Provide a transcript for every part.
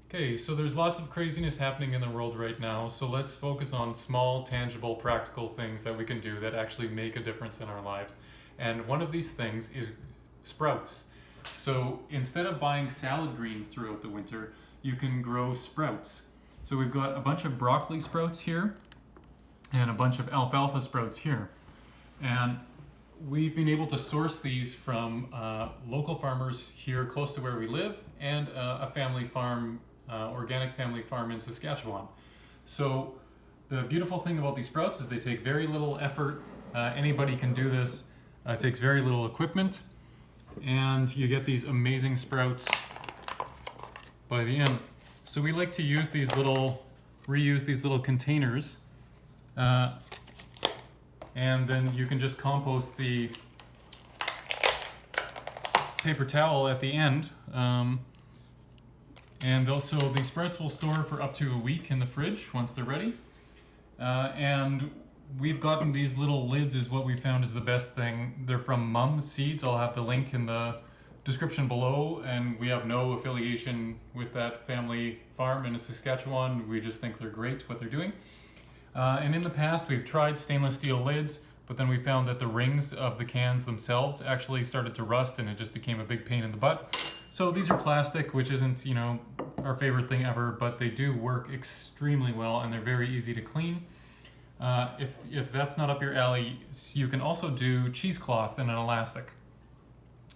Okay, so there's lots of craziness happening in the world right now, so let's focus on small, tangible, practical things that we can do that actually make a difference in our lives. And one of these things is sprouts. So instead of buying salad greens throughout the winter, you can grow sprouts. So we've got a bunch of broccoli sprouts here and a bunch of alfalfa sprouts here. And we've been able to source these from local farmers here close to where we live and a family farm, organic family farm in Saskatchewan. So the beautiful thing about these sprouts is they take very little effort. Anybody can do this. It takes very little equipment, and you get these amazing sprouts by the end. So we like to use reuse these little containers, and then you can just compost the paper towel at the end. And also these sprouts will store for up to a week in the fridge once they're ready. And we've gotten these little lids is what we found is the best thing. They're from Mumm seeds. I'll have the link in the description below, and we have no affiliation with that family farm in Saskatchewan. We just think they're great what they're doing. And in the past we've tried stainless steel lids, but then we found that the rings of the cans themselves actually started to rust and it just became a big pain in the butt. So these are plastic, which isn't, our favorite thing ever, but they do work extremely well and they're very easy to clean. If that's not up your alley, you can also do cheesecloth and an elastic.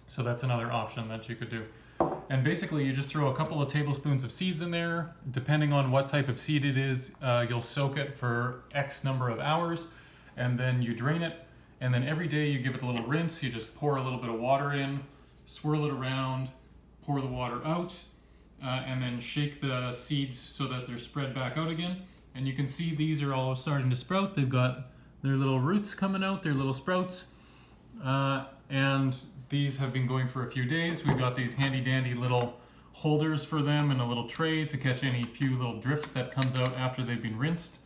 So that's another option that you could do. And basically you just throw a couple of tablespoons of seeds in there. Depending on what type of seed it is, you'll soak it for X number of hours, and then you drain it. And then every day you give it a little rinse. You just pour a little bit of water in, swirl it around, pour the water out, and then shake the seeds so that they're spread back out again. And you can see these are all starting to sprout. They've got their little roots coming out, their little sprouts. And these have been going for a few days. We've got these handy dandy little holders for them and a little tray to catch any few little drips that comes out after they've been rinsed.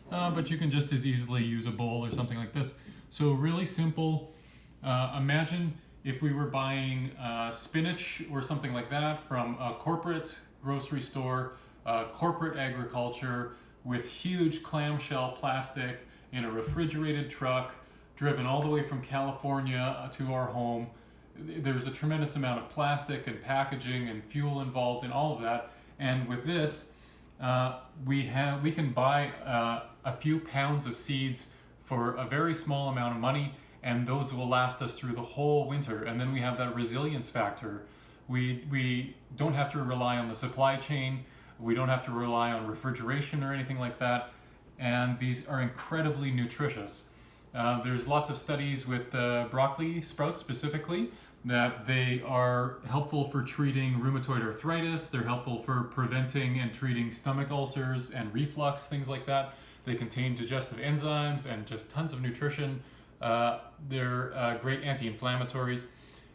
But you can just as easily use a bowl or something like this. So really simple. Imagine if we were buying spinach or something like that from a corporate grocery store, corporate agriculture with huge clamshell plastic in a refrigerated truck, driven all the way from California to our home. There's a tremendous amount of plastic and packaging and fuel involved in all of that. And with this, we can buy a few pounds of seeds for a very small amount of money, and those will last us through the whole winter. And then we have that resilience factor. We don't have to rely on the supply chain. We don't have to rely on refrigeration or anything like that. And these are incredibly nutritious. There's lots of studies with broccoli sprouts specifically that they are helpful for treating rheumatoid arthritis. They're helpful for preventing and treating stomach ulcers and reflux, things like that. They contain digestive enzymes and just tons of nutrition. They're great anti-inflammatories.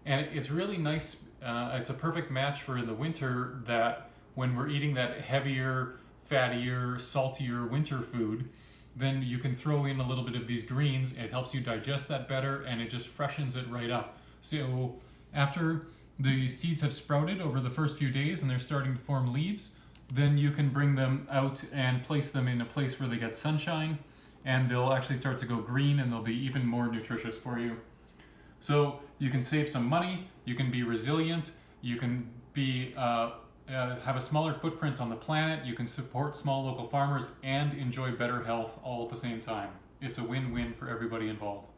And it's really nice. It's a perfect match for in the winter, that when we're eating that heavier, fattier, saltier winter food, then you can throw in a little bit of these greens. It helps you digest that better, and it just freshens it right up. So after the seeds have sprouted over the first few days and they're starting to form leaves, then you can bring them out and place them in a place where they get sunshine, and they'll actually start to go green and they'll be even more nutritious for you. So you can save some money, you can be resilient, you can be have a smaller footprint on the planet, you can support small local farmers and enjoy better health all at the same time. It's a win-win for everybody involved.